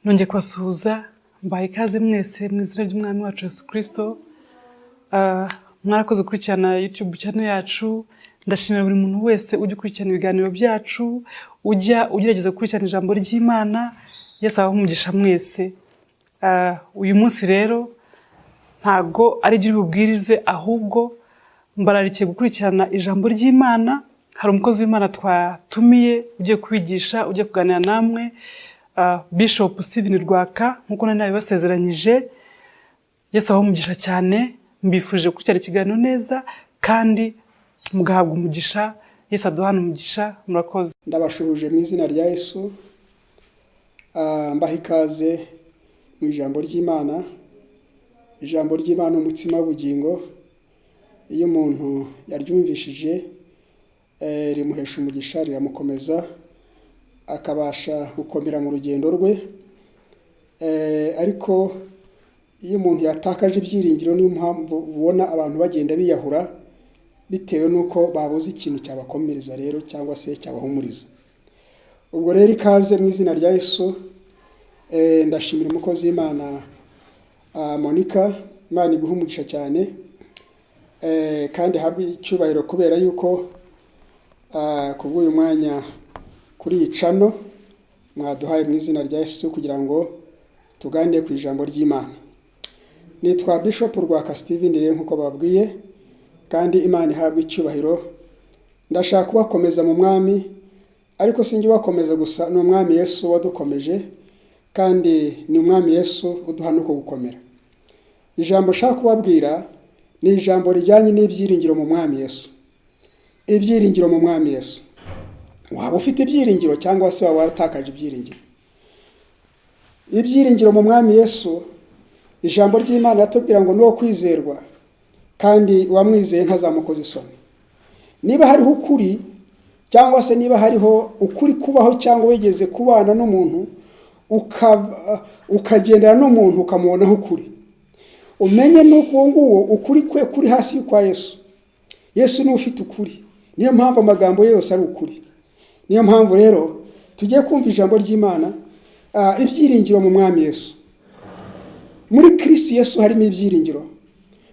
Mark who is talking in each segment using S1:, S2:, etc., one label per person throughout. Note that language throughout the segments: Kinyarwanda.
S1: Nongeye kubasuhuza mbaye ikaze mwese mu izina ry'umwami wacu Yesu Kristo. Mwarakoze gukurikirana YouTube channel yacu. Ndashimira buri muntu wese ujya ukurikirana ibiganiro byacu, ugerageza gukurikirana ijambo ry'Imana. Yesu abahe umugisha mwese. Uyu munsi rero ntago ari byo bubwirize, ahubwo mbararikiye gukurikirana ijambo ry'Imana. Hari umukozi w'Imana twatumiye ugiye kubigisha, ugiye kuganira namwe, Bishop Steven RWAKA, nkuko nari nabibasezeranyije. Yesu abahe umugisha cyane. Mbifurije gukurikirana ikiganiro neza kandi mugahabwa umugisha. Yesu aduhana umugisha. Murakoze.
S2: Ndabashuhuje mu izina rya Yesu. Mbaha ikaze mu ijambo ry'Imana. Ijambo ry'Imana umutsima w'ubugingo. Iyo umuntu yaryumvishije rimuhesha umugisha, riramukomeza akabasha gukomera mu rugendo rwe. Ariko iyo umuntu yatakaje ibyiringiro, niyo mpamvu ubona abantu bagenda biyahura bitewe nuko babuze ikintu cyabakomereza rero cyangwa se cyabahumuriza. Ubwo rero ikaze mu izina rya Yesu. Ndashimira umukozi w'Imana Monica, Imana iguhe umugisha cyane kandi habwe icyubahiro kubera yuko kubw'uyu mwanya kuri iyi channel mwaduhaye mu izina rya Yesu kugira ngo tuganire ku ijambo ry'Imana. Nitwa Bishop RWAKA Steven rero nkuko babwiye, kandi Imana ihabwe icyubahiro. Ndashaka kubakomeza mu mwami, ariko singi wakomeza gusa, no mwami Yesu wadukomeje, kandi ni umwami Yesu uduha no gukomera. Ijambo shaka kubabwira ni ijambo rijyanye n'ibyiringiro mu mwami Yesu. Ibyiringiro mu mwami Yesu. Waba ufite ibyiringiro cyangwa se waba waratakaje ibyiringiro? Ibyiringiro mu mwami Yesu, ijambo ry'Imana yatubwira ngo nuwo kwizerwa kandi uwamwizeye ntazamukoza isoni. Niba hariho ukuri cyangwa se niba hariho ukuri kubaho cyangwa wigeze kubana n'umuntu ukagendera n'umuntu ukamubonaho ukuri, umenye nuko nguwo ukuri kwe kuri hasi kwa Yesu. Yesu ni ufite ukuri. Niyo mpamvu amagambo yose ari ukuri. Niyo mpamvu rero tugiye kumva ijambo ry'Imana, ibyiringiro mu mwami Yesu. Muri Kristo Yesu harimo ibyiringiro.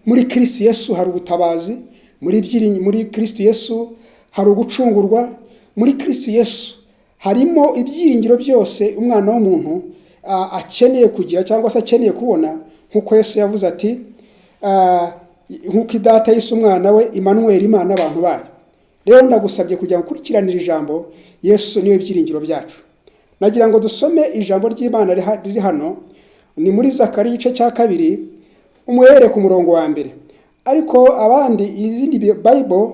S2: Muri Kristo Yesu hari ubutabazi. Muri Kristo Yesu hari ugucungurwa. Muri Kristo Yesu harimo ibyiringiro byose umwana w'umuntu akeneye kugira cyangwa se akeneye kubona, nkuko Yesu yavuze ati nkuko data Yesu umwana we Emmanuel, Imana abantu bayo. Rero ndagusabye kujya gukurikiranira ijambo. Yesu niwe byiringiro byacu. Nagira ngo dusome ijambo ry'Imana riri hano, ni muri Zakariya igice cya 2 umuhere ku murongo wa 1. Ariko abandi izindi Bible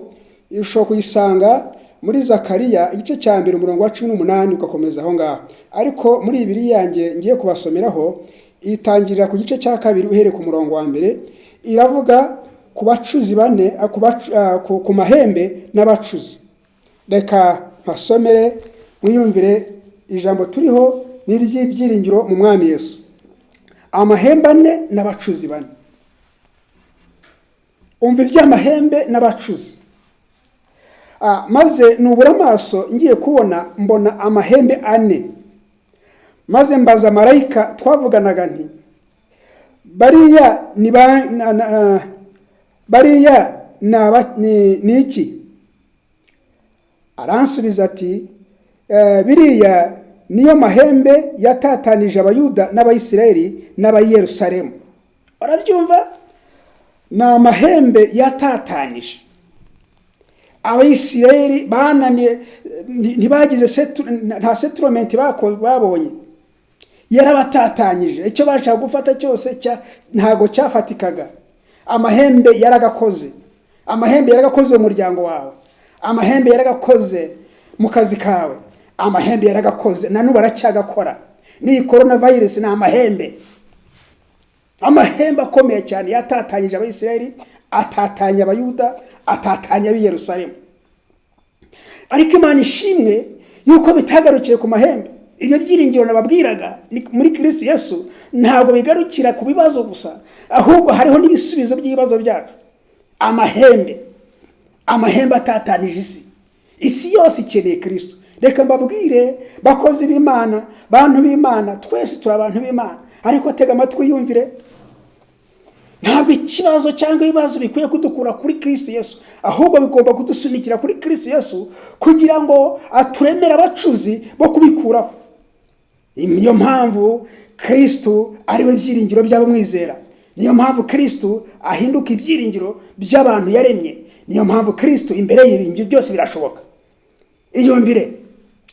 S2: ishobora kuyisanga muri Zakariya igice cya 2 umurongo wa 18 ugakomeza aho ngaho. Ariko muri Bibiliya yanjye ngiye kubasomeraho itangirira ku gice cya 2 uhere ku murongo wa 1. Iravuga ku bacuzi bane, ku mahembe n'abacuzi. Reka mpasomere mwiyumvire ijambo turiho n'iry'ibyiringiro mu mwami Yesu. Amahembe ane n'abacuzi bane. Umva iby'amahembe n'abacuzi. Maze nubura amaso ngiye kubona mbona amahembe ane. Maze mbaza marayika twavuganaga nti, bariya ni iki? Aransubiza ati, biriya niyo mahembe yatatanije Abayuda n'Abayisiraheli n'Abayerusalemu. Urabyumva? Na mahembe yatatanije Abayisiraheli, bananiye, ntibagize nta settlement babonye. Yarabatatanyije. Icyo bashaka gufata cyose ntago cyafatikaga. Amahembe yaragakoze. Amahembe yaragakoze mu muryango wawe. Amahembe yaragakoze mu kazi kawe. Amahembe yaragakoze na nubu aracyagakora. Ni coronavirus na amahembe. Amahembe akomeye cyane yatatanyije Abayisiraheli, atatanya Abayuda, atatanya Abiyerusalemu. Ariko Imana ishimwe yuko bitagarukiye ku mahembe. Ibyo byiringiro nababwiraga muri Kristo Yesu ntabwo bigarukira ku bibazo gusa, ahubwo hariho n'ibisubizo by'ibibazo byacu. Amahembe. Amahembe atatanije isi. Isi yose ikeneye Kristo. reka mbabwire bakozi b'Imana, bantu b'Imana, twese turi abantu b'Imana, ariko tega amatwi yumvire. Ntabwo ikibazo cyangwa ibibazo bikwiye kudukura kuri Kristo Yesu, ahubwo bigomba kudusunikira kuri Kristo Yesu kugira ngo aturemere abacuzi bo kubikuraho. Niyo mpamvu Kristo ari we byiringiro by'abamwizera. Niyo mpamvu Kristo ahinduka ibyiringiro by'abantu yaremye. Niyo mpamvu Kristo imbere y'ibintu byose birashoboka. Iyumvire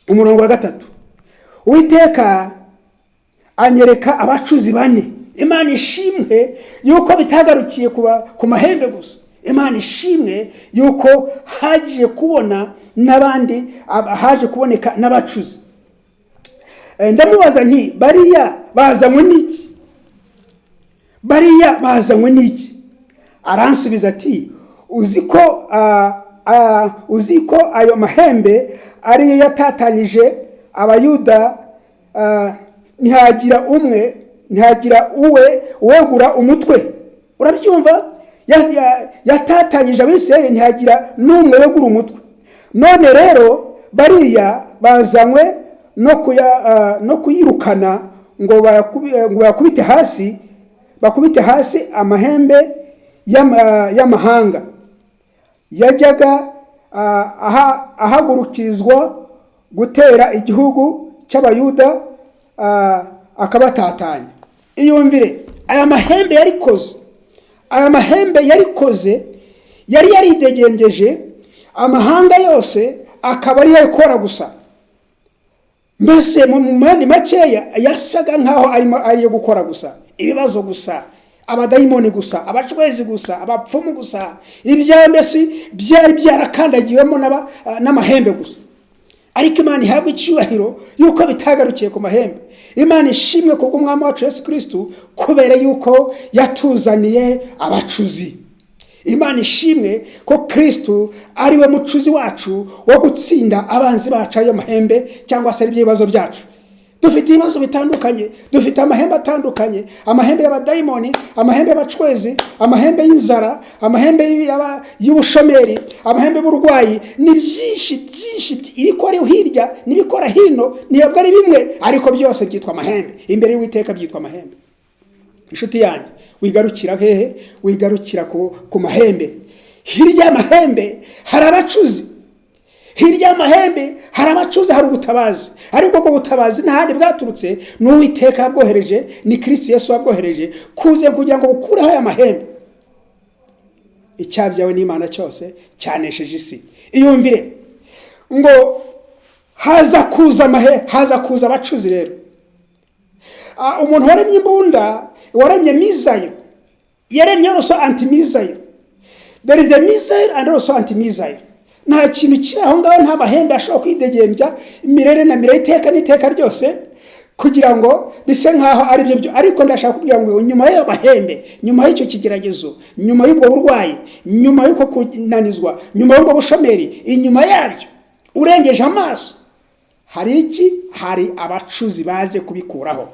S2: umurongo wa 3. Uwiteka anyereka abacuzi bane. Imana ishimwe yuko bitagarukiye ku mahembe gusa. Imana ishimwe yuko haje kubona n'abandi, haje kuboneka n'abacuzi. Ndamubaza nti bariya bazanywe n'iki? Bariya bazanywe n'iki? Aransubiza ati uziko ayo mahembe ariyo yatatanyije abayuda, ntihagira uwegura umutwe. Urabyumva? Yatatanyije abisirayeli, ntihagira n'umwe wegura umutwe. None rero bariya bazanywe no kuyirukana ngo bakubite hasi amahembe y'amahanga yajyaga ahagurukizwa gutera igihugu cy'abayuda akabatatanya. Iyumvire, aya mahembe yarikoze yari yaridegendeje amahanga yose, akaba ari yakora gusa. Mbese mu mani makeya yasaga nkaho ari yo gukora gusa, ibibazo gusa, abadayimoni gusa, abacwezi gusa, abapfumu gusa, ibya mbese byari byarakandagiwemo n'amahembe gusa. Ariko Imana ihabwa icyubahiro yuko bitagarukiye ku mahembe. Imana ishimwe kubwo umwami wacu Yesu Kristo, kubera yuko yatuzaniye abacuzi. Imana ishimwe ko Kristo ari we mucuzi wacu wo gutsinda abanzi bacu ayo mahembe cyangwa se ibibazo byacu. Dufite ibibazo bitandukanye, dufite amahembe atandukanye, amahembe y'abadayimoni, amahembe y'abacwezi, amahembe y'inzara, amahembe y'ubushomeri, amahembe y'uburwayi. Ni byinshi ibikora hirya n'ibikora hino, ntabwo ari bimwe, ariko byose byitwa amahembe. Imbere y'Uwiteka byitwa amahembe. Inshuti yanjye, wigarukira hehe? Wigarukira ku mahembe. Hirya y'amahembe hari abacuzi. Hirya y'amahembe hari abacuzi, hari ubutabazi. Ariko ubwo butabazi ntahandi bwaturutse, n'Uwiteka yabwohereje, ni Kristo Yesu wabwohereje kuze kugira ngo bukureho aya mahembe. Icyabyawe n'Imana cyose cyanesheje isi. Iyumvire ngo haza kuza abacuzi rero. Umuntu waremye imbunda, waremye missile, yaremye also anti-missile. There is a missile and also anti-missile. Nta kintu kiri aho ngaho, nta mahembe ashobora kwidegembya imirere na mirere iteka n'iteka ryose kugira ngo bise nkaho ari byo. Ariko ndashaka kubwira ngo nyuma y'ayo mahembe, nyuma y'icyo kigeragezo, nyuma y'ubwo burwayi, nyuma y'uko kunanizwa, nyuma y'ubwo bushomeri, inyuma yabyo urengeje amaso hari iki? Hari abacuzi baje kubikuraho.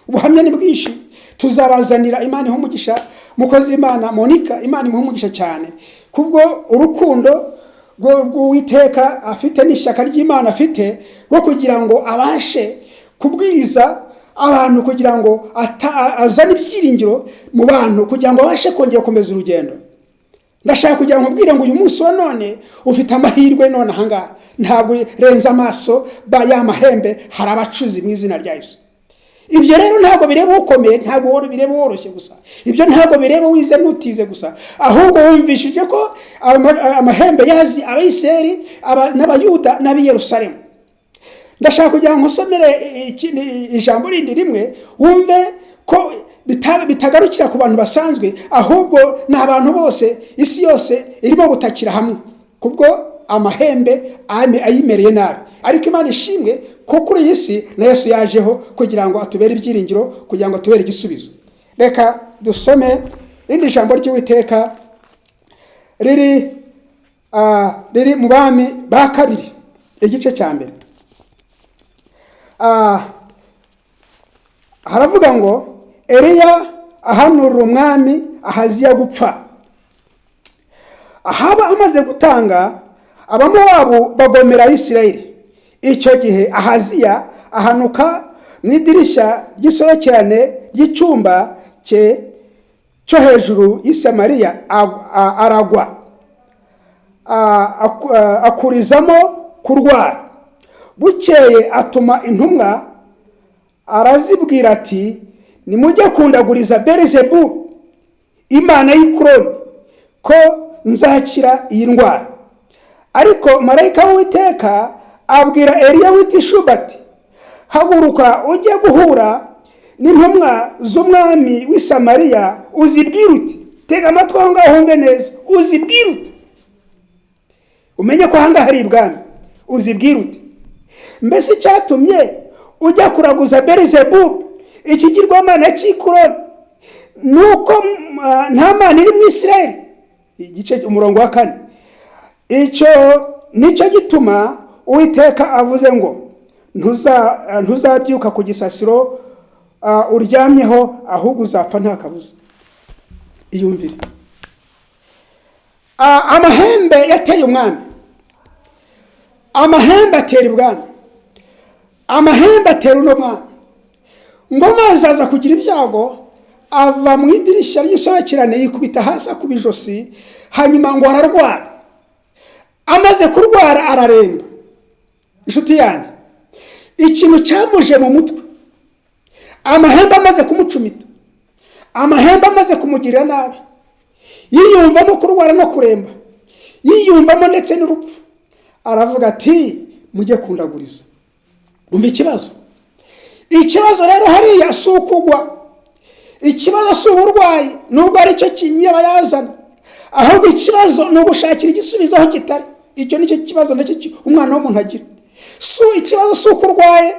S2: Ubuhamya ni bwinshi, tuzabazanira. Imana ihumugisha mukozi w'Imana Monica, Imana ihumugisha cyane kubwo urukundo rw'Uwiteka afite n'ishyaka ry'Imana afite rwo kugira ngo abashe kubwiriza abantu, kugira ngo azane ibyiringiro mu bantu, kugira ngo abashe kongera gukomeza urugendo. Ndashaka kugira ngo mbwire ngo uyu munsi wa none ufite amahirwe none ahangaha. Ntabwo renza amaso ya mahembe, hari abacuzi mu izina rya Yesu. Ibyo rero ntabwo bireba ukomeye, ntabwo bireba woroshye gusa. Ibyo ntabwo bireba wize n'utize gusa, ahubwo wumvishije ko amahembe yazi abayiseri, n'abayuda n'ab'i Yerusalemu. Ndashaka kugira ngo nsomere ijambo rindi rimwe, wumve ko bitagarukira ku bantu basanzwe, ahubwo ni abantu bose, isi yose irimo gutakira hamwe kubwo amahembe ayimereye nabi. Ariko Imana ishimwe ko kuri iyi si na Yesu yajeho kugira ngo atubere ibyiringiro, kugira ngo atubere igisubizo. Reka dusome irindi jambo ry'Uwiteka riri mu Bami ba kabiri, igice cya mbere. Haravuga ngo Eliya ahanurira umwami Ahaziya gupfa. Ahaba amaze gutanga, abamowabu bagomera Isirayeli. icyo gihe Ahaziya ahanuka mu idirishya ry'isohokerane ry'icyumba cye cyo hejuru y'i Samariya, aragwa akurizamo kurwara. Bukeye atuma intumwa arazibwira ati, nimujye kundaguriza Beelzebuli imana y'Ikuroni ko nzakira iyi ndwara. Ariko marayika w'Uwiteka abwira Eliya w'Itishuba ati, haguruka ujye guhura n'intumwa z'umwami w'i Samariya, uzibwire uti, tega amatwi aho ngaho wumve neza, uzibwire uti, umenye ko ahangaha hari ibwami, uzibwire uti, mbese icyatumye ujya kuraguza Beelzebuli ikigirwamana cy'Ikuroni nuko nta mana iri mu Isirayeli. Igice umurongo wa 4. Icyo nicyo gituma Uwiteka avuze ngo, ntuzabyuka ku gisasiro uryamyeho, ahubwo uzapfa nta kabuza. Iyumvire, amahembe yateye umwami, amahembe atera ibwami, amahembe atera uno mwami. Ngo maze aza kugira ibyago, ava mu idirishya ry'isohokerane yikubita hasi ku bijosi, hanyuma ngo ararwara. Amaze kurwara araremba. Inshuti yanjye, ikintu cyamuje mu mutwe, amahembe amaze kumucumita, amahembe amaze kumugirira nabi, yiyumvamo kurwara no kuremba, yiyumvamo ndetse n'urupfu, aravuga ati, mujye kundaguriza. Umva ikibazo. Ikibazo rero hariya si ukugwa, ikibazo si uburwayi nubwo ari cyo nyirabayazana, ahubwo ikibazo ni ugushakira igisubizo aho kitari. Icyo nicyo kibazo nacyo umwana w'umuntu agira. Ikibazo si uko urwaye,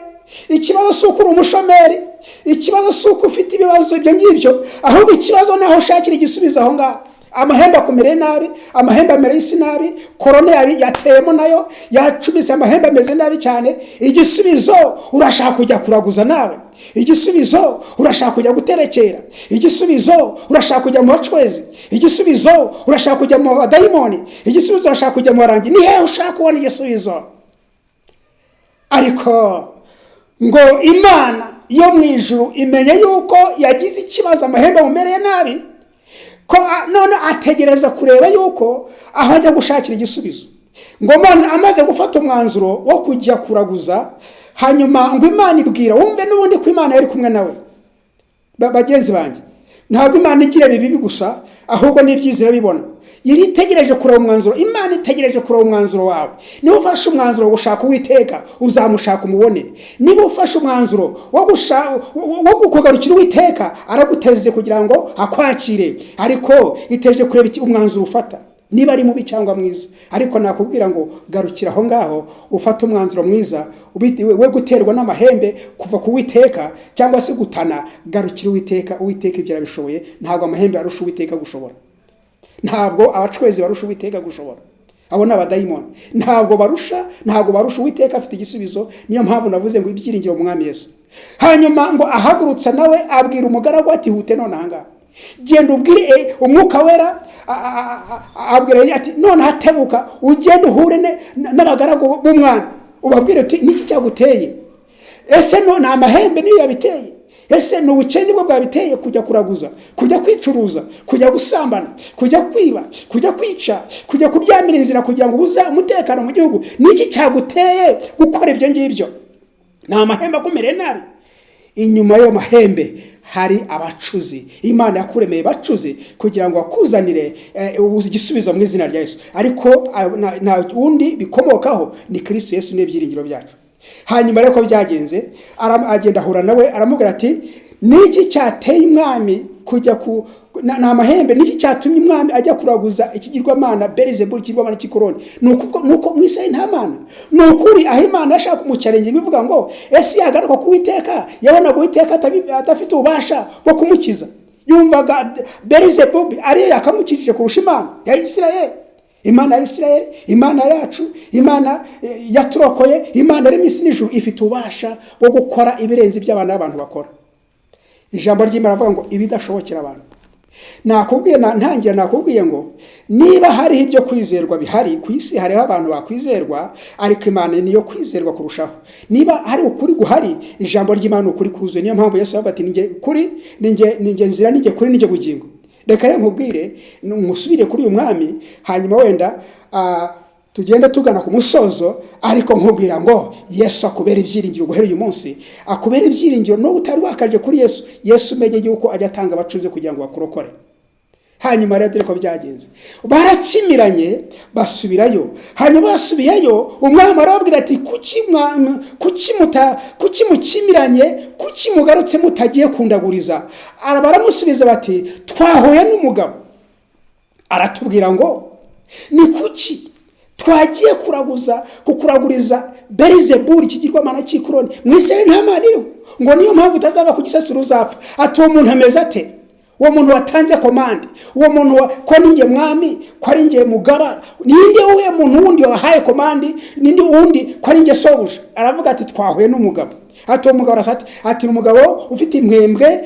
S2: ikibazo si uko uri umushomeri, ikibazo si uko ufite ibibazo ibyo ngibyo, ahubwo ikibazo ni aho ushakira igisubizo aho ngaho. Amahembe akomereye nabi, amahembe amereye isi nabi, korona yateyemo nayo yacumise, amahembe ameze nabi cyane. Igisubizo urashaka kujya kuraguza nawe, igisubizo urashaka kujya guterekera, igisubizo urashaka kujya mu bacwezi, igisubizo urashaka kujya mu badayimoni, igisubizo urashaka kujya mu barangi. Ni hehe ushaka kubona igisubizo? Ariko ngo Imana yo mu ijuru imenye yuko yagize ikibazo, amahembe amumereye nabi, ko none ategereza kureba yuko aho ajya gushakira igisubizo. Ngo amaze gufata umwanzuro wo kujya kuraguza, hanyuma ngo Imana ibwira, wumve n'ubundi ko Imana yari kumwe nawe. Bagenzi banjye, ntabwo Imana igira bibi gusa, ahubwo n'ibyizira bibona. Yari itegereje kureba umwanzuro. Imana itegereje kureba umwanzuro wawe. Niba ufashe umwanzuro wo gushaka Uwiteka, uzamushaka umubone. Niba ufashe umwanzuro wo kugarukira Uwiteka, araguteze kugira ngo akwakire. Ariko itegereje kureba umwanzuro ufata, niba ari mubi cyangwa mwiza. Ariko nakubwira ngo garukira aho ngaho, ufata umwanzuro mwiza, we guterwa n'amahembe kuva ku Uwiteka cyangwa se gutana. Garukira Uwiteka. Uwiteka ibyo arabishoboye. Ntabwo amahembe arusha Uwiteka gushobora, ntabwo abacwezi barusha Uwiteka gushobora. Abo n'abadayimoni ntabwo barusha Uwiteka afite igisubizo. Niyo mpamvu navuze ngo ibyiringiro mu mwami Yesu. Hanyuma ngo ahagurutsa nawe abwira umugaragu ati, hute none aha ngaha, genda ubwire umwuka wera, abwira ati, none hatebuka ugende uhure n'abagaragu b'umwami, ubabwire uti, niki cyaguteye? Ese none amahembe niyo yabiteye? Ese ni ubukene nibwo bwabiteye kujya kuraguza, kujya kwicuruza, kujya gusambana, kujya kwiba, kujya kwica, kujya kuryamira inzira kugira ngo ubuze umutekano mu gihugu? Niki cyaguteye gukora ibyo ngibyo? Ni amahembe akomereye nabi. Inyuma y'ayo mahembe hari abacuzi. Imana yakuremeye bacuzi kugira ngo akuzanire igisubizo mu izina rya Yesu. Ariko nta wundi bikomokaho, ni Kristo Yesu n'ibyiringiro byacu. Hanyuma rero ko byagenze, agenda ahura nawe, aramubwira ati, niki cyateye umwami kujya na mahembe, niki cyatumye umwami ajya kuraguza ikigirwamana Beelzebuli, ikigirwamana cy'Ikuroni? Nuko mu Isirayeli nta mana. Nukuri aho Imana yashaka kumucaringa bivuga ngo, ese yagaruka ku Uwiteka, yabonaga Uwiteka adafite ububasha bwo kumukiza. Yumvaga Beelzebuli ariyo yakamukijije kurusha Imana ya Isirayeli. Imana ya Isirayeli, Imana yacu, Imana yaturokoye, Imana ari mu isi n'ijuru, ifite ububasha bwo gukora ibirenze iby'abana b'abantu bakora. Ijambo ry'Imana avuga ngo ibidashobokera abantu. nakubwiye ntangira nakubwiye ngo niba hari ibyo kwizerwa bihari ku isi hariho abantu bakwizerwa ariko Imana niyo kwizerwa kurushaho. Niba hari ukuri guhari ijambo ry'Imana ukuri kuzuye, niyo mpamvu Yesu avuga ati ninjye kuri ninjye nzira ninjye kuri ninjye bugingo. Reka rero nkubwire musubire kuri uyu mwami hanyuma wenda tugenda tugana ku musozo, ariko nkubwira ngo Yesu akubera ibyiringiro guhera uyu munsi, akubera ibyiringiro no utari wakaje kuri Yesu. Yesu umenye yuko ajya atanga abacuze kugira ngo bakurokore. Hanyuma rero dore ko byagenze, barakimiranye basubirayo. Hanyuma basubiyeyo umwami arababwira ati kuki mukimiranye, kuki mugarutse mutagiye kundaguriza? Baramusubiza bati twahuye n'umugabo aratubwira ngo ni kuki twagiye kukuraguriza Belizebuli ikigirwamana cy'ikoroni mu Isirayeli nta Mana iriho, ngo niyo mpamvu utazaba ku gisasiro uzapfa. Ati uwo muntu ameze ate? Uwo muntu watanze komande, uwo muntu ko ninjye mwami, ko ari njye mugaba, ninde uwe muntu wundi wahaye komande, ninde wundi ko ari njye sobuja? Aravuga ati twahuye n'umugabo. Ati uwo mugabo arasati ati umugabo ufite impembwe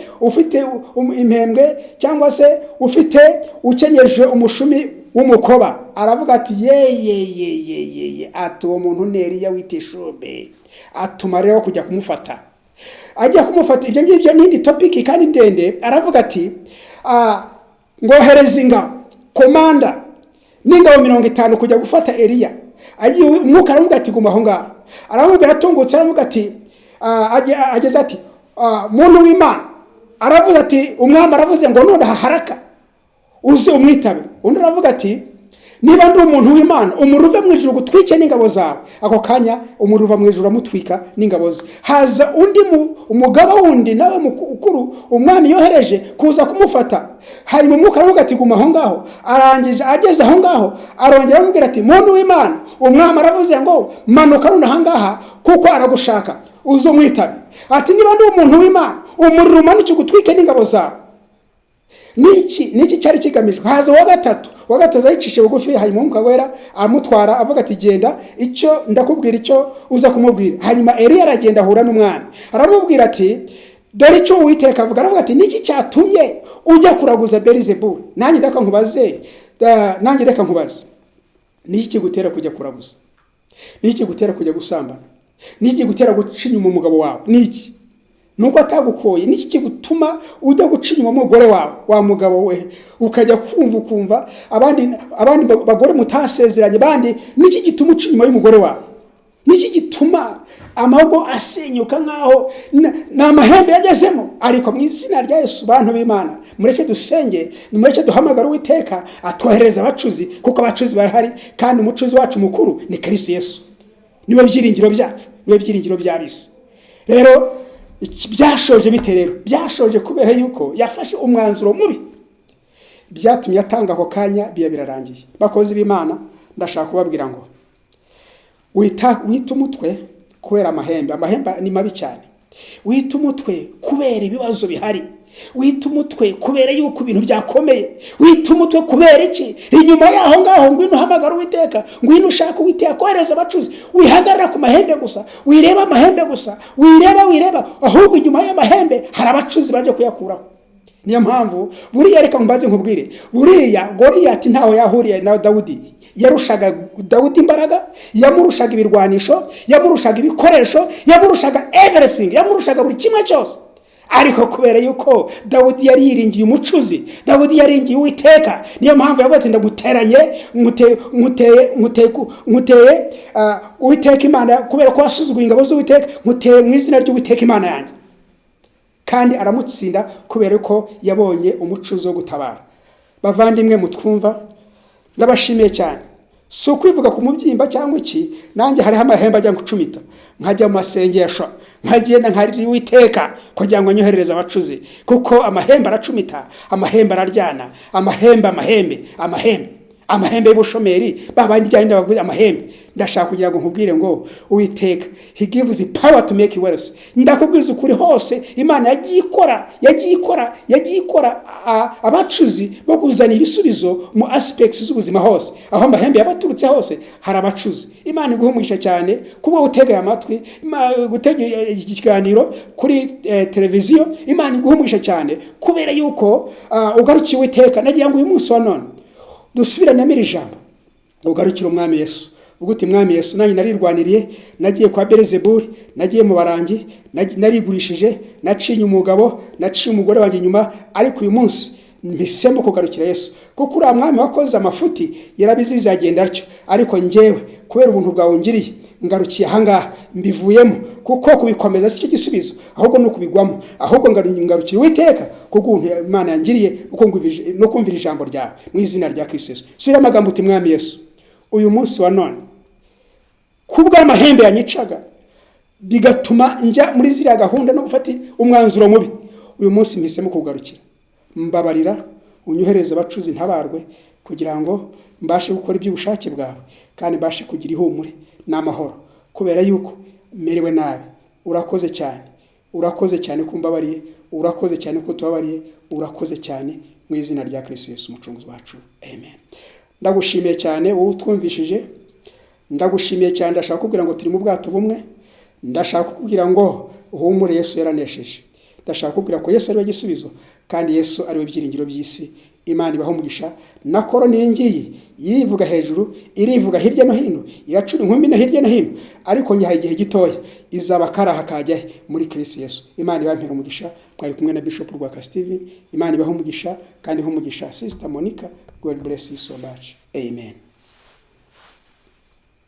S2: cyangwa se ufite ukenyeje umushumi w'umukoba. Aravuga ati ye ati uwo muntu Neriya witishube. Atuma rero kujya kumufata. Ajya kumufata ibyo ngibyo n'indi topic kandi ndende. Aravuga ati ngohereza ingabo komanda n'ingabo 50 kujya gufata Eliya. Agiye umwuka aravuga ati guma aho ngaho. Aramubwira atungutse aravuga ati ageze ati muntu w'Imana. Aravuga ati umwami aravuze ngo none haraka uze umwitabe. Undi aravuga ati niba ndi umuntu w'Imana umuruve mu ijuru gutwike n'ingabo zawe. Ako kanya umuruva mu ijuru amutwika n'ingabo ze. Haza undi umugaba wundi nawe mukuru umwami yohereje kuza kumufata. Hanyuma umwuka aravuga ati guma aho ngaho. Arangije ageze aho ngaho arongera amubwira ati muntu w'Imana umwami aravuze ngo manuka none aha ngaha kuko aragushaka uze umwitabe. Ati niba ndi umuntu w'Imana umuriro umanuke gutwike n'ingabo zawe. Niki cyari kigamijwe. Haza wa gatatu ayicishe bugufi, hanyuma umwuka wera amutwara avuga ati genda icyo ndakubwira icyo uza kumubwira. Hanyuma Eliya aragenda ahura n'umwami aramubwira ati dore icyo Uwiteka avuga. Aravuga ati niki cyatumye ujya kuraguza Belizebuli? Nanjye ndaka nkubaze niki kigutera kujya kuraguza? Niki kigutera kujya gusambana? Niki kigutera guca inyuma umugabo wawe? Niki nuko atagukoye? Niki kigutuma ujya guca inyuma umugore wawe wa mugabo we ukajya kumva abandi bagore mutasezeranye bandi? Niki gituma uca inyuma y'umugore wawe? Niki gituma amago asenyuka nkaho n'amahembe yagezemo? Ariko mu izina rya Yesu bantu b'Imana mureke dusenge, mureke duhamagara Uwiteka atwohereza abacuzi, kuko abacuzi barahari kandi umucuzi wacu mukuru ni Kristo Yesu. Niwe byiringiro byacu, niwe byiringiro by'abisi. Rero byashoje bite rero? Byashoje kubera yuko yafashe umwanzuro mubi, byatumye atanga ako kanya birarangiye. Bakozi b'Imana ndashaka kubabwira ngo wita umutwe kubera amahembe ni mabi cyane. Wita umutwe kubera ibibazo bihari. Wita umutwe kubera yuko ibintu byakomeye. Wita umutwe kubera iki? Inyuma yaho ngaho ngwino hamagara Uwiteka, ngwino ushaka Uwiteka kohereza abacuzi. Wihagarara ku mahembe gusa, wireba amahembe gusa, wireba ahubwo inyuma y'amahembe hari abacuzi baje kuyakuraho. Niyo mpamvu buriya reka mbaze nkubwire, buriya Goliyati ntaho yahuriye na Dawudi. Yarushaga Dawudi imbaraga, yamurushaga ibirwanisho, yamurushaga ibikoresho, yamurushaga everything, yamurushaga buri kimwe cyose. Ariko kubera yuko Dawudi yari yiringiye umucuzi, Dawudi yaringiye Uwiteka, niyo mpamvu yavuze ndaguteranye nkuteye Uwiteka Imana, kubera ko wasuzuguye ingabo z'Uwiteka, nkuteye mu izina ry'Uwiteka Imana yanjye. Kandi aramutsinda kubera ko yabonye umucuzi wo gutabara. Bavandimwe mutwumva nabashimiye cyane. So kwivuga ku mubyimba cyangwa iki, nanjye hariho amahembe ajya gucumita, nkajya mu masengesho, nkagenda nkarira Uwiteka kugira ngo nyoherereze abacuzi, kuko amahembe aracumita, amahembe araryana, amahembe amahembe y'ubushomeri babandi byandi bavuga amahembe. Ndashaka kugira ngo nkubwire ngo Uwiteka he gives the power to make wealth. Ndakubwiza ukuri hose Imana yagiye ikora abacuzi bo kuzana ibisubizo mu aspects z'ubuzima hose. Aho amahembe yabaturutse hose hari abacuzi. Imana iguhumugisha cyane kuba utega amatwi gutega ikiganiro kuri televiziyo. Imana iguhumugisha cyane kubera yuko ugarukiye Uwiteka. Nagira ngo uyu munsi wa none dusubirane ijambo ugarukira umwami Yesu. Uguti mwami Yesu nanjye narirwaniriye, nagiye kwa Belzebuli, nagiye mu barangi, narigurishije, nacinye umugabo, naciye umugore wanjye nyuma, ariko uyu munsi mpisemo kugarukira Yesu. Kuko uriya mwami wakoze amafuti yarabiziza agenda atyo, ariko njyewe kubera ubuntu bwawe ungiriye ngarukiye ahangaha mbivuyemo. Kuko kubikomeza si cyo gisubizo, ahubwo no kubigwamo, ahubwo ngarukiye Uwiteka kuko ubuntu Imana yangiriye no kumvira ijambo ryawe mu izina rya Kristo Yesu. Sura amagambo uti mwami Yesu, uyu munsi wa none kubwa amahembe yanyicaga bigatuma njya muri ziriya gahunda no gufata umwanzuro mubi, uyu munsi mpisemo kugarukira. Mbabarira unyuhereze abacuzi ntabarwe kugira ngo mbashe gukora iby'ubushake bwawe kandi mbashe kugira ihumure n'amahoro kubera yuko merewe nabi. Urakoze cyane kumbabariye, urakoze cyane ko tubabariye, urakoze cyane mu izina rya Kristo Yesu umucunguzi wacu, amen. Ndagushimiye cyane wowe utwumvishije, ndagushimiye cyane. Ndashaka kubwira ngo turi mu bwato bumwe, ndashaka kubwira ngo uhumure Yesu yaranesheje. Ndashaka kubwira ko Yesu ari we gisubizo kandi Yesu ari we byiringiro by'isi. Imana ibaho umugisha. Na koroni ngiyi yivuga hejuru, irivuga hirya no hino, iracura inkumi no hirya no hino, ariko ngihaye igihe gitoya izaba karaha kajya muri Kristo Yesu. Imana ibampera umugisha. Mwari kumwe na Bishop RWAKA Steven. Imana ibaho umugisha kandi iho umugisha Sister Monica. God bless you so much. Amen.